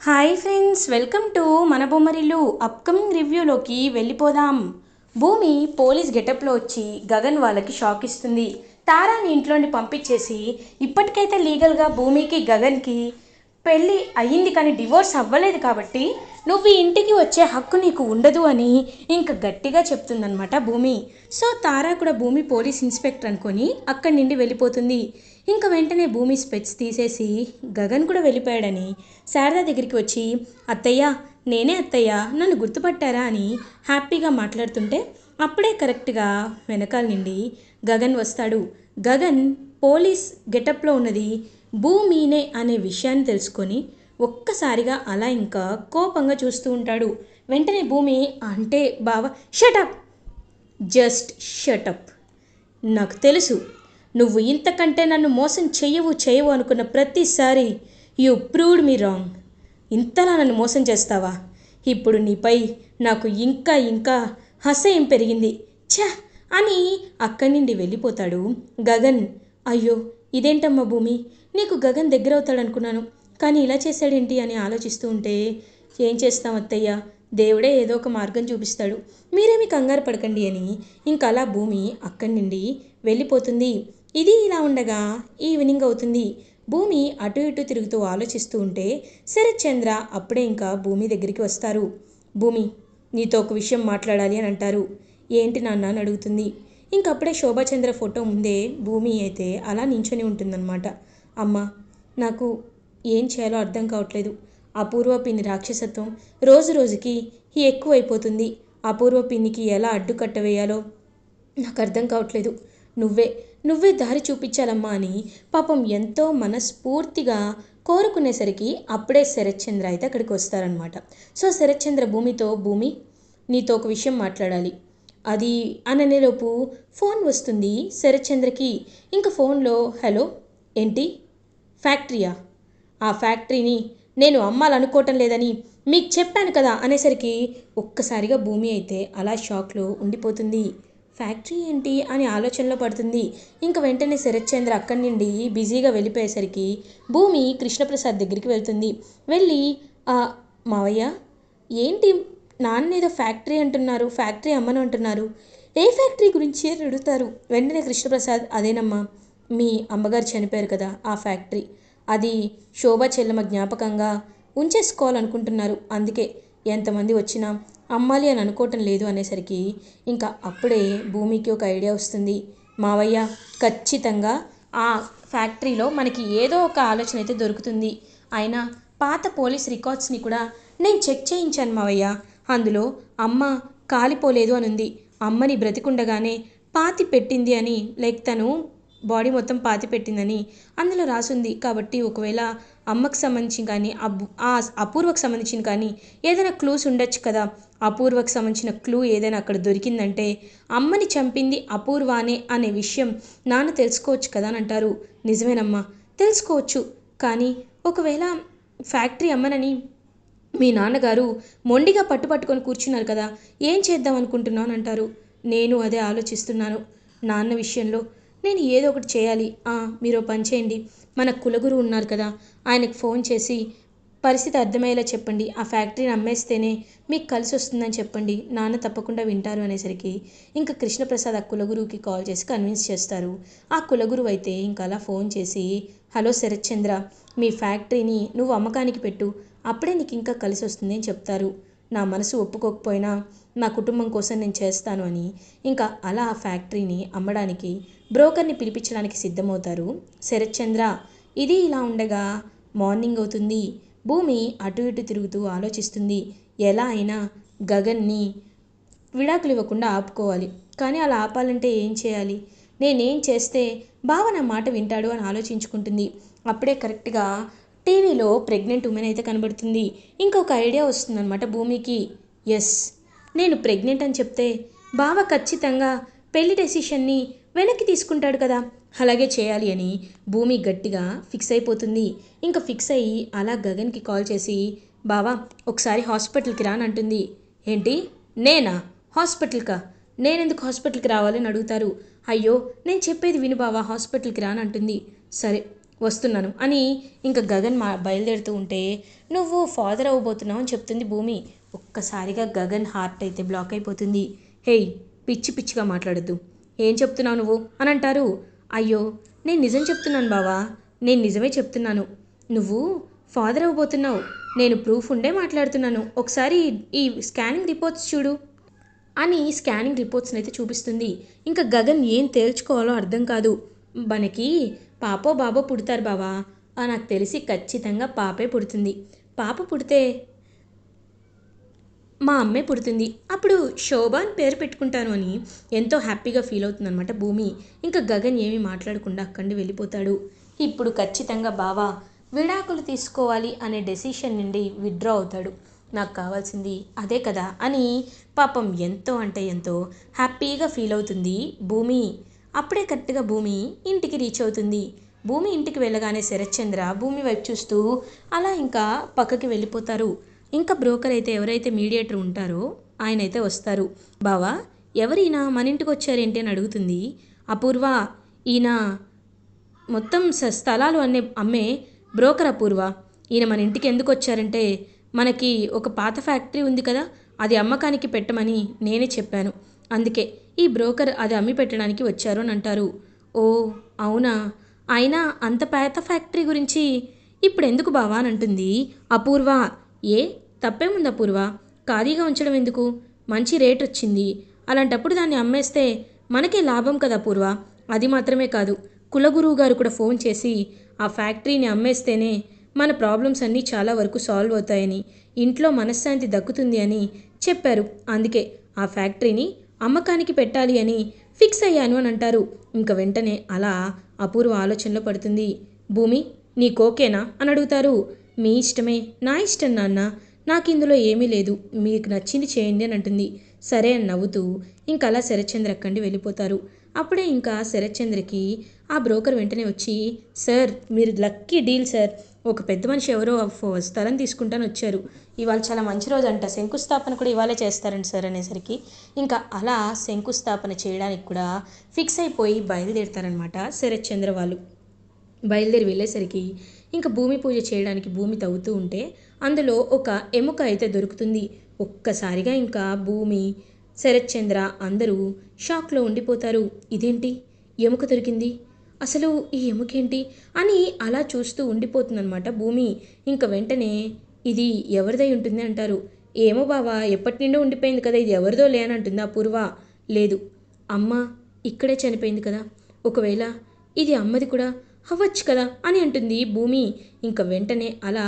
Hi friends, welcome to మన Bommarillu. Upcoming రివ్యూలోకి వెళ్ళిపోదాం. భూమి పోలీస్ గెటప్లో వచ్చి గగన్ వాళ్ళకి షాక్ ఇస్తుంది. తారాని ఇంట్లోని పంపించేసి ఇప్పటికైతే లీగల్గా భూమికి గగన్కి పెళ్ళి అయ్యింది కానీ డివోర్స్ అవ్వలేదు కాబట్టి నువ్వు ఈ ఇంటికి వచ్చే హక్కు నీకు ఉండదు అని ఇంకా గట్టిగా చెప్తుందనమాట భూమి. సో తారా కూడా భూమి పోలీస్ ఇన్స్పెక్టర్ అనుకొని అక్కడి నుండి వెళ్ళిపోతుంది. ఇంకా వెంటనే భూమి స్పెట్స్ తీసేసి గగన్ కూడా వెళ్ళిపోయాడని శారదా దగ్గరికి వచ్చి, అత్తయ్య నేనే అత్తయ్య, నన్ను గుర్తుపట్టారా అని హ్యాపీగా మాట్లాడుతుంటే అప్పుడే కరెక్ట్గా వెనకాల నుండి గగన్ వస్తాడు. గగన్ పోలీస్ గెటప్లో ఉన్నది భూమినే అనే విషయాన్ని తెలుసుకొని ఒక్కసారిగా అలా ఇంకా కోపంగా చూస్తూ ఉంటాడు. వెంటనే భూమి, అంటే బావా షటప్, జస్ట్ షటప్, నాకు తెలుసు నువ్వు ఇంతకంటే నన్ను మోసం చేయవు అనుకున్న ప్రతిసారి యూ ప్రూవ్డ్ మీ రాంగ్. ఇంతలా నన్ను మోసం చేస్తావా? ఇప్పుడు నీపై నాకు ఇంకా ఇంకా అసహ్యం పెరిగింది ఛ అని అక్కడి నుండి వెళ్ళిపోతాడు గగన్. అయ్యో ఇదేంటమ్మా భూమి, నీకు గగన్ దగ్గర అవుతాడనుకున్నాను కానీ ఇలా చేశాడేంటి అని ఆలోచిస్తూ ఉంటే, ఏం చేస్తాం అత్తయ్య, దేవుడే ఏదో ఒక మార్గం చూపిస్తాడు, మీరేమి కంగారు పడకండి అని ఇంకా అలా భూమి అక్కడి నుండి వెళ్ళిపోతుంది. ఇది ఇలా ఉండగా ఈవినింగ్ అవుతుంది. భూమి అటు ఇటు తిరుగుతూ ఆలోచిస్తూ ఉంటే శరత్ చంద్ర అప్పుడే ఇంకా భూమి దగ్గరికి వస్తారు. భూమి, నీతో ఒక విషయం మాట్లాడాలి అని అంటారు. ఏంటి నాన్న అని అడుగుతుంది. ఇంకప్పుడే శోభాచంద్ర ఫోటో ముందే భూమి అయితే అలా నించొని ఉంటుందన్నమాట. అమ్మ, నాకు ఏం చేయాలో అర్థం కావట్లేదు. అపూర్వ పిన్ని రాక్షసత్వం రోజు రోజుకి ఎక్కువైపోతుంది. అపూర్వ పిన్నికి ఎలా అడ్డుకట్ట వేయాలో నాకు అర్థం కావట్లేదు. నువ్వే దారి చూపించాలమ్మా అని పాపం ఎంతో మనస్ఫూర్తిగా కోరుకునేసరికి అప్పుడే శరత్ చంద్ర అయితే అక్కడికి వస్తారనమాట. సో శరత్ చంద్ర భూమితో, భూమి నీతో ఒక విషయం మాట్లాడాలి అది అననేలోపు ఫోన్ వస్తుంది శరత్ చంద్రకి. ఇంకా ఫోన్లో, హలో ఏంటి ఫ్యాక్టరీయా? ఆ ఫ్యాక్టరీని నేను అమ్మాలనుకోవటం లేదని మీకు చెప్పాను కదా అనేసరికి ఒక్కసారిగా భూమి అయితే అలా షాక్లో ఉండిపోతుంది. ఫ్యాక్టరీ ఏంటి అని ఆలోచనలో పడుతుంది. ఇంకా వెంటనే శరత్ చంద్ర అక్కడి నుండి బిజీగా వెళ్ళిపోయేసరికి భూమి కృష్ణప్రసాద్ దగ్గరికి వెళ్తుంది. వెళ్ళి, మావయ్య ఏంటి నాన్న ఏదో ఫ్యాక్టరీ అంటున్నారు, ఫ్యాక్టరీ అమ్మను అంటున్నారు, ఏ ఫ్యాక్టరీ గురించి అడుగుతారు. వెంటనే కృష్ణప్రసాద్, అదేనమ్మా మీ అమ్మగారు చనిపోయారు కదా ఆ ఫ్యాక్టరీ, అది శోభా చెల్లెమ్మ జ్ఞాపకంగా ఉంచేసుకోవాలనుకుంటున్నారు, అందుకే ఎంతమంది వచ్చినా అమ్మాలి అని అనుకోవటం లేదు అనేసరికి ఇంకా అప్పుడే భూమికి ఒక ఐడియా వస్తుంది. మావయ్య ఖచ్చితంగా ఆ ఫ్యాక్టరీలో మనకి ఏదో ఒక ఆలోచన అయితే దొరుకుతుంది. అయినా పాత పోలీస్ రికార్డ్స్ని కూడా నేను చెక్ చేయించాను మావయ్య, అందులో అమ్మ కాలిపోలేదు అని ఉంది. అమ్మని బ్రతికుండగానే పాతి పెట్టింది అని, లైక్ తను బాడీ మొత్తం పాతి పెట్టిందని అందులో రాసుంది. కాబట్టి ఒకవేళ అమ్మకు సంబంధించి కానీ ఆ అపూర్వకు సంబంధించిన కానీ ఏదైనా క్లూస్ ఉండొచ్చు కదా. అపూర్వకు సంబంధించిన క్లూ ఏదైనా అక్కడ దొరికిందంటే అమ్మని చంపింది అపూర్వానే అనే విషయం నాన్న తెలుసుకోవచ్చు కదా అని అంటారు. నిజమేనమ్మా తెలుసుకోవచ్చు, కానీ ఒకవేళ ఫ్యాక్టరీ అమ్మనని మీ నాన్నగారు మొండిగా పట్టుకొని కూర్చున్నారు కదా, ఏం చేద్దాం అనుకుంటున్నాను అంటారు. నేను అదే ఆలోచిస్తున్నాను. నాన్న విషయంలో నేను ఏదో ఒకటి చేయాలి. మీరు పని చేయండి, మన కులగురు ఉన్నారు కదా, ఆయనకు ఫోన్ చేసి పరిస్థితి అర్థమయ్యేలా చెప్పండి, ఆ ఫ్యాక్టరీని అమ్మేస్తేనే మీకు కలిసి వస్తుందని చెప్పండి, నాన్న తప్పకుండా వింటారు అనేసరికి ఇంకా కృష్ణప్రసాద్ ఆ కులగురువుకి కాల్ చేసి కన్విన్స్ చేస్తారు. ఆ కులగురువు అయితే ఇంకా అలా ఫోన్ చేసి, హలో శరత్ చంద్ర, మీ ఫ్యాక్టరీని నువ్వు అమ్మకానికి పెట్టు, అప్పుడే నీకు ఇంకా కలిసి వస్తుంది అని చెప్తారు. నా మనసు ఒప్పుకోకపోయినా నా కుటుంబం కోసం నేను చేస్తాను అని ఇంకా అలా ఆ ఫ్యాక్టరీని అమ్మడానికి బ్రోకర్ని పిలిపించడానికి సిద్ధమవుతారు శరత్ చంద్ర. ఇది ఇలా ఉండగా మార్నింగ్ అవుతుంది. భూమి అటు ఇటు తిరుగుతూ ఆలోచిస్తుంది. ఎలా అయినా గగన్ని విడాకులు ఇవ్వకుండా ఆపుకోవాలి, కానీ అలా ఆపాలంటే ఏం చేయాలి, నేనేం చేస్తే బావ నా మాట వింటాడు అని ఆలోచించుకుంటుంది. అప్పుడే కరెక్ట్గా టీవీలో ప్రెగ్నెంట్ ఉమెన్ అయితే కనబడుతుంది. ఇంకొక ఐడియా వస్తుందన్నమాట భూమికి. ఎస్, నేను ప్రెగ్నెంట్ అని చెప్తే బావ ఖచ్చితంగా పెళ్లి డెసిషన్ని వెనక్కి తీసుకుంటాడు కదా, అలాగే చేయాలి అని భూమి గట్టిగా ఫిక్స్ అయిపోతుంది. ఇంకా ఫిక్స్ అయ్యి అలా గగన్కి కాల్ చేసి, బావా ఒకసారి హాస్పిటల్కి రానంటుంది. ఏంటి నేనా హాస్పిటల్కా? నేనెందుకు హాస్పిటల్కి రావాలని అడుగుతారు. అయ్యో నేను చెప్పేది విను బావా, హాస్పిటల్కి రానంటుంది. సరే వస్తున్నాను అని ఇంకా గగన్ బయలుదేరుతూ ఉంటే నువ్వు ఫాదర్ అవ్వబోతున్నావు అని చెప్తుంది భూమి. ఒక్కసారిగా గగన్ హార్ట్ అయితే బ్లాక్ అయిపోతుంది. హేయ్, పిచ్చి పిచ్చిగా మాట్లాడద్దు, ఏం చెప్తున్నావు నువ్వు అని అంటారు. అయ్యో, నేను నిజం చెప్తున్నాను బావా, నేను నిజమే చెప్తున్నాను. నువ్వు ఫాదర్ అవ్వబోతున్నావు, నేను ప్రూఫ్ ఉండే మాట్లాడుతున్నాను. ఒకసారి ఈ స్కానింగ్ రిపోర్ట్స్ చూడు అని స్కానింగ్ రిపోర్ట్స్ని అయితే చూపిస్తుంది. ఇంకా గగన్ ఏం తేల్చుకోవాలో అర్థం కాదు. మనకి పాపో బాబో పుడతారు బావా, నాకు తెలిసి ఖచ్చితంగా పాపే పుడుతుంది. పాప పుడితే మా అమ్మే పుడుతుంది, అప్పుడు శోభ అని పేరు పెట్టుకుంటాను అని ఎంతో హ్యాపీగా ఫీల్ అవుతుందన్నమాట భూమి. ఇంకా గగన్ ఏమీ మాట్లాడకుండా అక్కడి వెళ్ళిపోతాడు. ఇప్పుడు ఖచ్చితంగా బావా విడాకులు తీసుకోవాలి అనే డెసిషన్ నుండి విత్డ్రా అవుతాడు. నాకు కావాల్సింది అదే కదా అని పాపం ఎంతో అంటే ఎంతో హ్యాపీగా ఫీల్ అవుతుంది భూమి. అప్పుడే కరెక్ట్గా భూమి ఇంటికి రీచ్ అవుతుంది. భూమి ఇంటికి వెళ్ళగానే శరత్చంద్ర భూమి వైపు చూస్తూ అలా ఇంకా పక్కకి వెళ్ళిపోతారు. ఇంకా బ్రోకర్ అయితే ఎవరైతే మీడియేటర్ ఉంటారో ఆయన అయితే వస్తారు. బావా, ఎవరైనా మన ఇంటికి వచ్చారేంటి అని అడుగుతుంది. అపూర్వ, ఈయన మొత్తం స్థలాలు అమ్మే బ్రోకర్ అపూర్వ. ఈయన మన ఇంటికి ఎందుకు వచ్చారంటే మనకి ఒక పాత ఫ్యాక్టరీ ఉంది కదా, అది అమ్మకానికి పెట్టమని నేనే చెప్పాను, అందుకే ఈ బ్రోకర్ అది అమ్మి పెట్టడానికి వచ్చారు అని అంటారు. ఓ అవునా, అయినా అంత పాత ఫ్యాక్టరీ గురించి ఇప్పుడు ఎందుకు బావా అని అంటుంది అపూర్వ. ఏ తప్పేముంది అపూర్వ, ఖాళీగా ఉంచడం ఎందుకు, మంచి రేట్ వచ్చింది, అలాంటప్పుడు దాన్ని అమ్మేస్తే మనకే లాభం కదా అపూర్వ. అది మాత్రమే కాదు, కులగురువు గారు కూడా ఫోన్ చేసి ఆ ఫ్యాక్టరీని అమ్మేస్తేనే మన ప్రాబ్లమ్స్ అన్నీ చాలా వరకు సాల్వ్ అవుతాయని, ఇంట్లో మనశ్శాంతి దక్కుతుంది అని చెప్పారు, అందుకే ఆ ఫ్యాక్టరీని అమ్మకానికి పెట్టాలి అని ఫిక్స్ అయ్యాను అని అంటారు. ఇంక వెంటనే అలా అపూర్వ ఆలోచనలో పడుతుంది. భూమి, నీకోకేనా అని అడుగుతారు. మీ ఇష్టమే, నా ఇష్టం నాన్న, నాకు ఇందులో ఏమీ లేదు, మీకు నచ్చింది చేయండి అని అంటుంది. సరే అని నవ్వుతూ ఇంకా అలా శరత్చంద్ర అక్కడి వెళ్ళిపోతారు. అప్పుడే ఇంకా శరత్చంద్రకి ఆ బ్రోకర్ వెంటనే వచ్చి, సార్ మీరు లక్కీ డీల్ సార్, ఒక పెద్ద మనిషి ఎవరో స్థలం తీసుకుంటాను వచ్చారు, ఇవాళ చాలా మంచి రోజు అంట, శంకుస్థాపన కూడా ఇవాళే చేస్తారండి సార్ అనేసరికి ఇంకా అలా శంకుస్థాపన చేయడానికి కూడా ఫిక్స్ అయిపోయి బయలుదేరుతారనమాట శరత్చంద్ర వాళ్ళు. బయలుదేరి వెళ్ళేసరికి ఇంకా భూమి పూజ చేయడానికి భూమి తవ్వుతూ ఉంటే అందులో ఒక ఎముక అయితే దొరుకుతుంది. ఒక్కసారిగా ఇంకా భూమి, శరత్చంద్ర అందరూ షాక్లో ఉండిపోతారు. ఇదేంటి ఎముక దొరికింది, అసలు ఈ ఎముకేంటి అని అలా చూస్తూ ఉండిపోతుందన్నమాట భూమి. ఇంకా వెంటనే ఇది ఎవరిదై ఉంటుంది అంటారు. ఏమో బావా, ఎప్పటి నుండో ఉండిపోయింది కదా, ఇది ఎవరిదో లే అని అంటుంది అపూర్వ. లేదు, అమ్మ ఇక్కడే చనిపోయింది కదా, ఒకవేళ ఇది అమ్మది కూడా అవ్వచ్చు కదా అని అంటుంది భూమి. ఇంకా వెంటనే అలా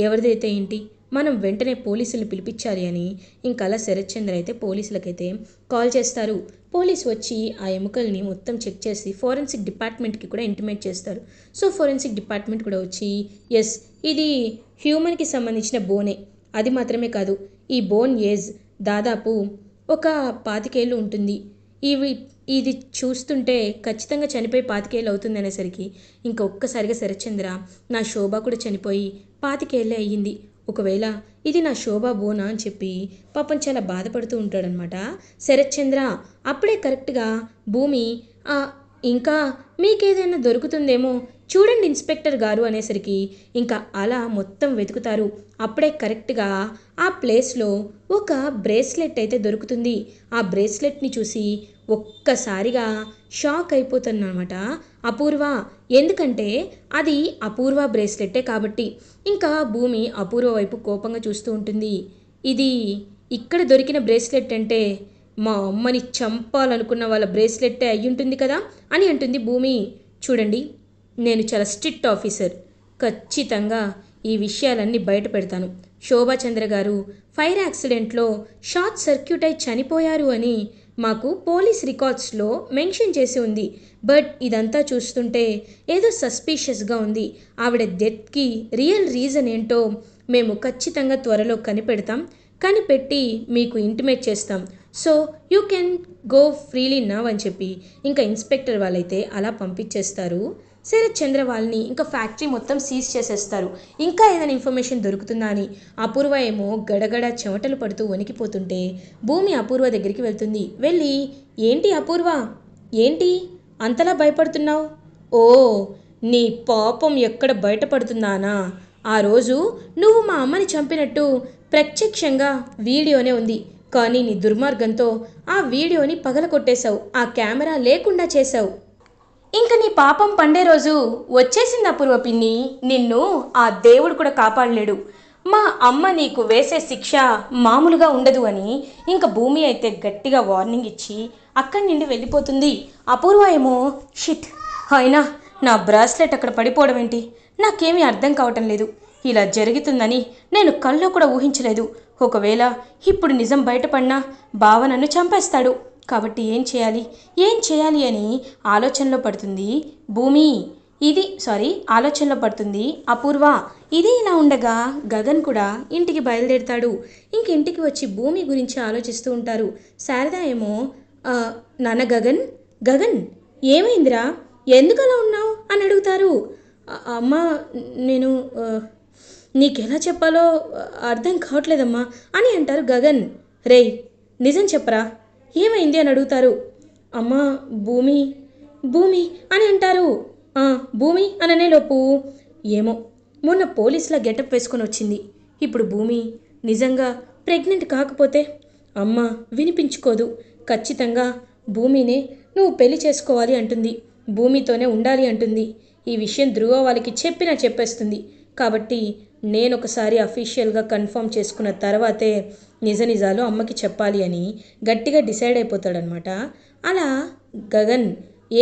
ఎవరిదైతే ఏంటి, మనం వెంటనే పోలీసులు పిలిపించాలి అని ఇంకా అలా శరత్చంద్ర అయితే పోలీసులకైతే కాల్ చేస్తారు. పోలీసు వచ్చి ఆ ఎముకల్ని మొత్తం చెక్ చేసి ఫోరెన్సిక్ డిపార్ట్మెంట్కి కూడా ఇంటిమేట్ చేస్తారు. సో ఫోరెన్సిక్ డిపార్ట్మెంట్ కూడా వచ్చి ఎస్, ఇది హ్యూమన్కి సంబంధించిన బోనే, అది మాత్రమే కాదు ఈ బోన్ ఏజ్ దాదాపు ఒక 25 ఏళ్ళు ఉంటుంది, ఇది చూస్తుంటే ఖచ్చితంగా చనిపోయి 25 ఏళ్ళు అవుతుంది అనేసరికి ఇంకా ఒక్కసారిగా శరత్చంద్ర, నా శోభ కూడా చనిపోయి 25 ఏళ్ళే అయ్యింది, ఒకవేళ ఇది నా శోభ బోనా అని చెప్పి పాపం చాలా బాధపడుతూ ఉంటాడనమాట శరత్చంద్ర. అప్పుడే కరెక్ట్గా భూమి ఇంకా మీకేదైనా దొరుకుతుందేమో చూడండి ఇన్స్పెక్టర్ గారు అనేసరికి ఇంకా అలా మొత్తం వెతుకుతారు. అప్పుడే కరెక్ట్గా ఆ ప్లేస్లో ఒక బ్రేస్లెట్ అయితే దొరుకుతుంది. ఆ బ్రేస్లెట్ని చూసి ఒక్కసారిగా షాక్ అయిపోతుందన్నమాట అపూర్వ, ఎందుకంటే అది అపూర్వ బ్రేస్లెట్టే కాబట్టి. ఇంకా భూమి అపూర్వ వైపు కోపంగా చూస్తూ ఉంటుంది. ఇది ఇక్కడ దొరికిన బ్రేస్లెట్ అంటే మా అమ్మని చంపాలనుకున్న వాళ్ళ బ్రేస్లెట్టే అయ్యుంటుంది కదా అని అంటుంది భూమి. చూడండి, నేను చాలా స్ట్రిక్ట్ ఆఫీసర్, ఖచ్చితంగా ఈ విషయాలన్నీ బయట పెడతాను. శోభాచంద్ర గారు ఫైర్ యాక్సిడెంట్లో షార్ట్ సర్క్యూట్ అయి చనిపోయారు అని మాకు పోలీస్ రికార్డ్స్లో మెన్షన్ చేసి ఉంది, బట్ ఇదంతా చూస్తుంటే ఏదో సస్పీషియస్గా ఉంది. ఆవిడ డెత్కి రియల్ రీజన్ ఏంటో మేము ఖచ్చితంగా త్వరలో కనిపెట్టి మీకు ఇంటిమేట్ చేస్తాం, so you can go freely now అని చెప్పి ఇంకా ఇన్స్పెక్టర్ వాళ్ళైతే అలా పంపించేస్తారు. శరత్చంద్ర వాళ్ళని ఇంకా ఫ్యాక్టరీ మొత్తం సీజ్ చేసేస్తారు. ఇంకా ఏదైనా ఇన్ఫర్మేషన్ దొరుకుతుందా అని అపూర్వ ఏమో గడగడ చెమటలు పడుతూ వణికిపోతుంటే భూమి అపూర్వ దగ్గరికి వెళ్తుంది. వెళ్ళి, ఏంటి అపూర్వ, ఏంటి అంతలా భయపడుతున్నావు, ఓ నీ పాపం ఎక్కడ బయటపడుతుందానా? ఆ రోజు నువ్వు మా అమ్మని చంపినట్టు ప్రత్యక్షంగా వీడియోనే ఉంది. కానీ నీ దుర్మార్గంతో ఆ వీడియోని పగలకొట్టేశావు, ఆ కెమెరా లేకుండా చేశావు. ఇంక నీ పాపం పండే రోజు వచ్చేసింది అపూర్వ పిన్ని. నిన్ను ఆ దేవుడు కూడా కాపాడలేడు. మా అమ్మ నీకు వేసే శిక్ష మామూలుగా ఉండదు అని ఇంక భూమి అయితే గట్టిగా వార్నింగ్ ఇచ్చి అక్కడి నుండి వెళ్ళిపోతుంది. అపూర్వ ఏమో షిట్, అయినా నా బ్రాస్లెట్ అక్కడ పడిపోవడం ఏంటి, నాకేమీ అర్థం కావటం లేదు. ఇలా జరుగుతుందని నేను కల్లో కూడా ఊహించలేదు. ఒకవేళ ఇప్పుడు నిజం బయటపడినా బావ నన్ను చంపేస్తాడు. కాబట్టి ఏం చేయాలి అని ఆలోచనలో పడుతుంది భూమి. ఆలోచనలో పడుతుంది అపూర్వ. ఇది ఇలా ఉండగా గగన్ కూడా ఇంటికి బయలుదేరుతాడు. ఇంటికి వచ్చి భూమి గురించి ఆలోచిస్తూ ఉంటారు. శారద ఏమో నాన్న గగన్, గగన్ ఏమైందిరా, ఎందుకు అలా ఉన్నావు అని అడుగుతారు. అమ్మ, నేను నీకెలా చెప్పాలో అర్థం కావట్లేదమ్మా అని అంటారు గగన్. రేయ్, నిజం చెప్పరా, ఏమైంది అని అడుగుతారు. అమ్మ, భూమి భూమి అని అంటారు. భూమి అననేలోపు ఏమో మొన్న పోలీసుల గెటప్ వేసుకొని వచ్చింది. ఇప్పుడు భూమి నిజంగా ప్రెగ్నెంట్ కాకపోతే అమ్మ వినిపించుకోదు. ఖచ్చితంగా భూమినే నువ్వు పెళ్లి చేసుకోవాలి అంటుంది, భూమితోనే ఉండాలి అంటుంది. ఈ విషయం ధ్రువ వాళ్ళకి చెప్పేస్తుంది. కాబట్టి నేను ఒకసారి అఫీషియల్గా కన్ఫర్మ్ చేసుకున్న తర్వాతే నిజాలు అమ్మకి చెప్పాలి అని గట్టిగా డిసైడ్ అయిపోతాడనమాట. అలా గగన్,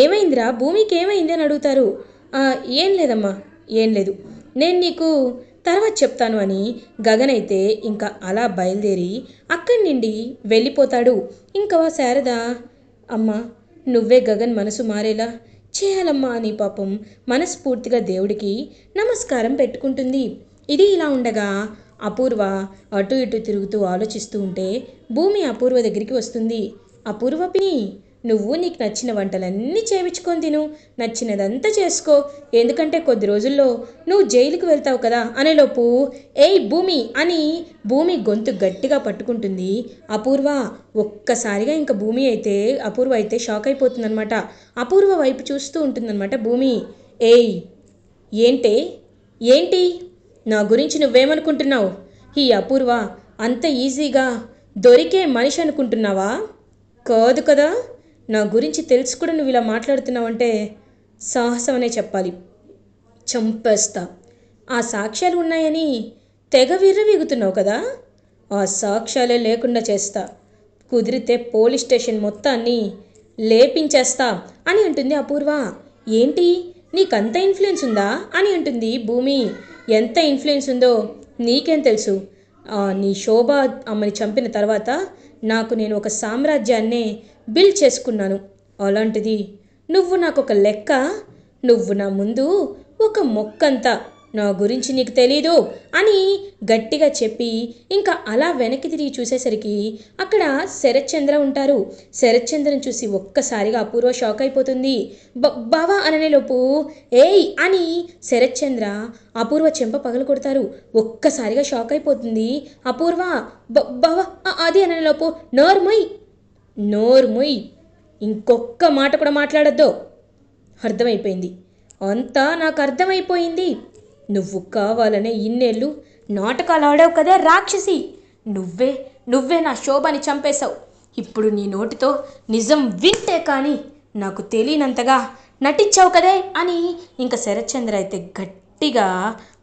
ఏమైందిరా, భూమికి ఏమైంది అని అడుగుతారు. ఏం లేదమ్మా, ఏం లేదు, నేను నీకు తర్వాత చెప్తాను అని గగన్ అయితే ఇంకా అలా బయలుదేరి అక్కడి నుండి వెళ్ళిపోతాడు. ఇంకా శారద, అమ్మ నువ్వే గగన్ మనసు మారేలా చేయాలమ్మా అని పాపం మనస్ఫూర్తిగా దేవుడికి నమస్కారం పెట్టుకుంటుంది. ఇది ఇలా ఉండగా అపూర్వ అటు ఇటు తిరుగుతూ ఆలోచిస్తూ ఉంటే భూమి అపూర్వ దగ్గరికి వస్తుంది. అపూర్వ పిన్ని, నువ్వు నీకు నచ్చిన వంటలన్నీ చేయించుకొని తిను, నచ్చినదంతా చేసుకో, ఎందుకంటే కొద్ది రోజుల్లో నువ్వు జైలుకి వెళ్తావు కదా అనేలోపు ఏయ్ భూమి అని భూమి గొంతు గట్టిగా పట్టుకుంటుంది అపూర్వ. ఒక్కసారిగా ఇంకా అపూర్వ అయితే షాక్ అయిపోతుందనమాట. అపూర్వ వైపు చూస్తూ ఉంటుందన్నమాట భూమి. ఏయ్, ఏంటి నా గురించి నువ్వేమనుకుంటున్నావు? ఈ అపూర్వ అంత ఈజీగా దొరికే మనిషి అనుకుంటున్నావా? కాదు కదా. నా గురించి తెలుసు కూడా నువ్వు ఇలా మాట్లాడుతున్నావంటే సాహసం అనే చెప్పాలి. చంపేస్తా. ఆ సాక్ష్యాలు ఉన్నాయని తెగ విర్రవీగుతున్నావు కదా, ఆ సాక్ష్యాలే లేకుండా చేస్తా. కుదిరితే పోలీస్ స్టేషన్ మొత్తాన్ని లేపించేస్తా అని అంటుంది అపూర్వ. ఏంటి, నీకంత ఇన్ఫ్లుయెన్స్ ఉందా అని అంటుంది భూమి. ఎంత ఇన్ఫ్లుయెన్స్ ఉందో నీకేం తెలుసు? నీ శోభ అమ్మని చంపిన తర్వాత నేను ఒక సామ్రాజ్యాన్నే బిల్డ్ చేసుకున్నాను. అలాంటిది నువ్వు నాకు ఒక లెక్క? నువ్వు నా ముందు ఒక మొక్కంతా, నా గురించి నీకు తెలీదు అని గట్టిగా చెప్పి ఇంకా అలా వెనక్కి తిరిగి చూసేసరికి అక్కడ శరత్చంద్ర ఉంటారు. శరత్చంద్రని చూసి ఒక్కసారిగా అపూర్వ షాక్ అయిపోతుంది. బావా అననేలోపు ఏయ్ అని శరత్చంద్ర అపూర్వ చెంప పగలు కొడతారు. ఒక్కసారిగా షాక్ అయిపోతుంది అపూర్వ. బావా అది అననేలోపు నోర్ముయ్, ఇంకొక్క మాట కూడా మాట్లాడద్దు. అర్థమైపోయింది, అంతా నాకు అర్థమైపోయింది. నువ్వు కావాలనే ఇన్నేళ్ళు నాటకాలు ఆడావు కదా రాక్షసి. నువ్వే నా శోభని చంపేశావు. ఇప్పుడు నీ నోటితో నిజం వింటే కానీ నాకు తెలియనంతగా నటించావు కదే అని ఇంకా శరత్చంద్ర అయితే గట్టిగా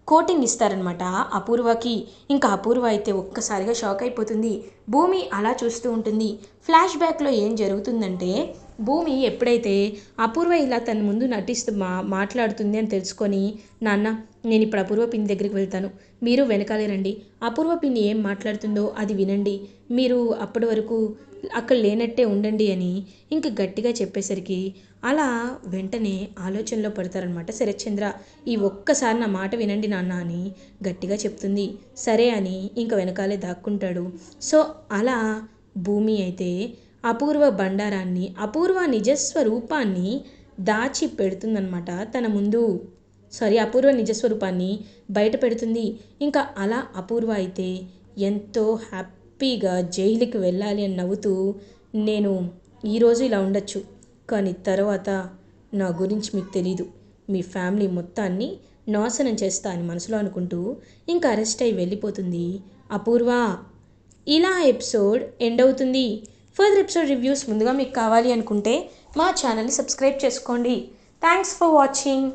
కోటింగ్ ఇస్తారనమాట అపూర్వకి. ఇంకా అపూర్వ అయితే ఒక్కసారిగా షాక్ అయిపోతుంది. భూమి అలా చూస్తూ ఉంటుంది. ఫ్లాష్ బ్యాక్లో ఏం జరుగుతుందంటే భూమి ఎప్పుడైతే అపూర్వ ఇలా తన ముందు నటిస్తూ మాట్లాడుతుంది అని తెలుసుకొని, నాన్న నేను ఇప్పుడు అపూర్వ పిన్ని దగ్గరికి వెళ్తాను, మీరు వెనకాలే రండి, అపూర్వ పిన్ని ఏం మాట్లాడుతుందో అది వినండి, మీరు అప్పటి వరకు అక్కడ లేనట్టే ఉండండి అని ఇంక గట్టిగా చెప్పేసరికి అలా వెంటనే ఆలోచనలో పడతారనమాట శరత్చంద్ర. ఈ ఒక్కసారి నా మాట వినండి నాన్న అని గట్టిగా చెప్తుంది. సరే అని ఇంక వెనకాలే దాక్కుంటాడు. సో అలా భూమి అయితే అపూర్వ బండారాన్ని, అపూర్వ నిజస్వరూపాన్ని దాచి పెడుతుందనమాట తన ముందు. అపూర్వ నిజస్వరూపాన్ని బయట పెడుతుంది. ఇంకా అలా అపూర్వ అయితే ఎంతో హ్యాపీగా జైలుకి వెళ్ళాలి అని నవ్వుతూ, నేను ఈరోజు ఇలా ఉండొచ్చు, కానీ తర్వాత నా గురించి మీకు తెలీదు, మీ ఫ్యామిలీ మొత్తాన్ని నాశనం చేస్తా అని మనసులో అనుకుంటూ ఇంకా అరెస్ట్ అయి వెళ్ళిపోతుంది అపూర్వ. ఇలా ఎపిసోడ్ ఎండ్ అవుతుంది. ఫర్దర్ ఎపిసోడ్ రివ్యూస్ ముందుగా మీకు కావాలి అనుకుంటే మా ఛానల్ని సబ్స్క్రైబ్ చేసుకోండి. Thanks for watching.